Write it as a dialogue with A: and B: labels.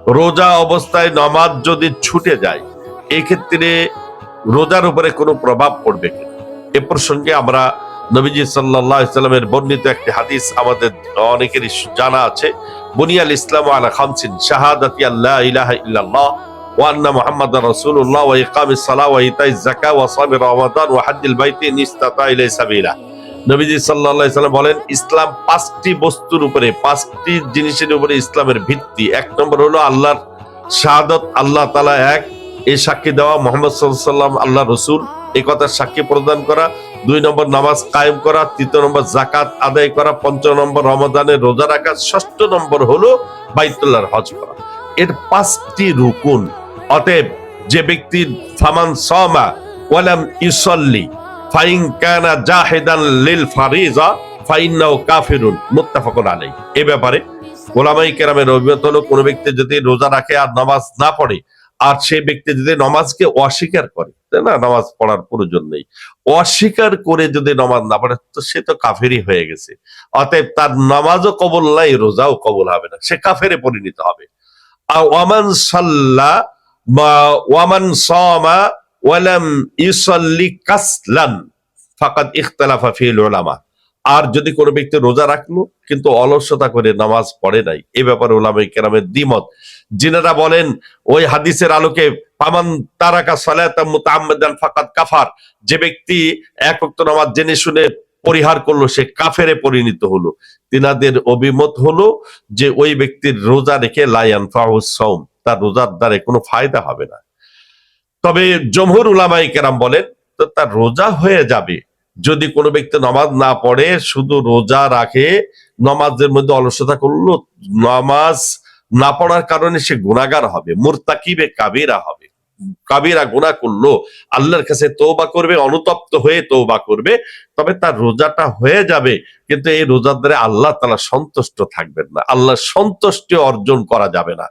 A: রোজা অবস্থায় নামাজ যদি ছুটে যায়, এক্ষেত্রে রোজার উপরে কোনো প্রভাব পড়বে কিনা, এ প্রসঙ্গে আমরা নবীজি সাল্লাল্লাহু আলাইহি সাল্লামের বর্ণিত একটি হাদিস আমাদের অনেকেরই জানা আছে। বুনিয়াল ইসলামু আলা খামসিন, শাহাদাতি আল্লা ইলাহা ইল্লাল্লাহ ওয়া আন্না মুহাম্মাদার রাসূলুল্লাহ ওয়া ইকামিস সালাহ ওয়া ইতাইজ যাকাত ওয়া সাওমি রমাদান ওয়া হজ্জিল বাইতি ইন ইসতাতা ইলাইহি সাবিলা। নবীজি সাল্লাল্লাহু আলাইহি সাল্লাম বলেন, ইসলাম পাঁচটি বস্তুর উপরে, পাঁচটি জিনিসের উপরে ইসলামের ভিত্তি। এক নম্বর হলো আল্লাহর শাহাদাত, আল্লাহ তাআলা এক, এই সাক্ষী দেওয়া মুহাম্মদ সাল্লাল্লাহু আলাইহি সাল্লাম আল্লাহ রাসূল, এই কথার সাক্ষী প্রদান করা। দুই নম্বর নামাজ কায়েম করা। তৃতীয় নম্বর যাকাত আদায় করা। পঞ্চম নম্বর রমাদানের রোজা রাখা। ষষ্ঠ নম্বর হলো বাইতুল্লাহর হজ করা। এর পাঁচটি রুকুন। অতএব যে ব্যক্তির ফামান সামা ওয়ালাম ইউসাল্লি ফাইন কানা জাহিদান লিল ফারিজা ফাইন্নাহু কাফিরুন, মুত্তাফাকুন আলাইহি। এই ব্যাপারে উলামায়ে কেরামের অভিমত হলো, কোন ব্যক্তি যদি রোজা রাখে আর নামাজ না পড়ে, আর সেই ব্যক্তি যদি নামাজকে অস্বীকার করে, তাই না, নামাজ পড়ার প্রয়োজন নেই, অস্বীকার করে যদি নামাজ না পড়ে, তো সে তো কাফেরই হয়ে গেছে। অতএব তার নামাজও কবুল নাই, রোজাও কবুল হবে না, সে কাফেরে পরিণত হবে। আর ওয়ামান সাল্লা বা ওয়ামান সামা ওয়ালাম ইউসাল্লি কাসলান ফাকাদ ইখতালাফা ফিল উলামা। আর যদি কোনো ব্যক্তি রোজা রাখলো কিন্তু অলসতা করে নামাজ পড়ে নাই, এ ব্যাপারে উলামায়ে কেরামের দ্বিমত। যিনারা বলেন ওই হাদিসের আলোকে ফামান তারাকা সালাতাম মুতাআম্মিদান ফাকাদ কাফার, যে ব্যক্তি এক ওয়াক্ত নামাজ জেনে শুনে পরিহার করলো সে কাফেরে পরিণত হলো, তিনাদের অভিমত হলো যে ওই ব্যক্তির রোজা রেখে লা ইয়ানফাউস সাওম, তার রোজার দ্বারা কোনো ফায়দা হবে না। তবে জমহুর উলামায়ে কেরাম বলেন তো তার রোজা হয়ে যাবে যদি কোনো ব্যক্তি নামাজ না পড়ে, শুধু রোজা রাখে, নামাজের মধ্যে অলসতা করলো, নামাজ না পড়ার কারণে সে গুনাহগার হবে, মুরতাকিবে কাবীরা হবে, কাবীরা গুনাহ করলো, আল্লাহর কাছে তওবা করবে, অনুতপ্ত হয়ে তওবা করবে, তবে তার রোজাটা হয়ে যাবে। কিন্তু এই রোজার দ্বারা আল্লাহ তাআলা সন্তুষ্ট থাকবেন না, আল্লাহর সন্তুষ্টি অর্জন করা যাবে না।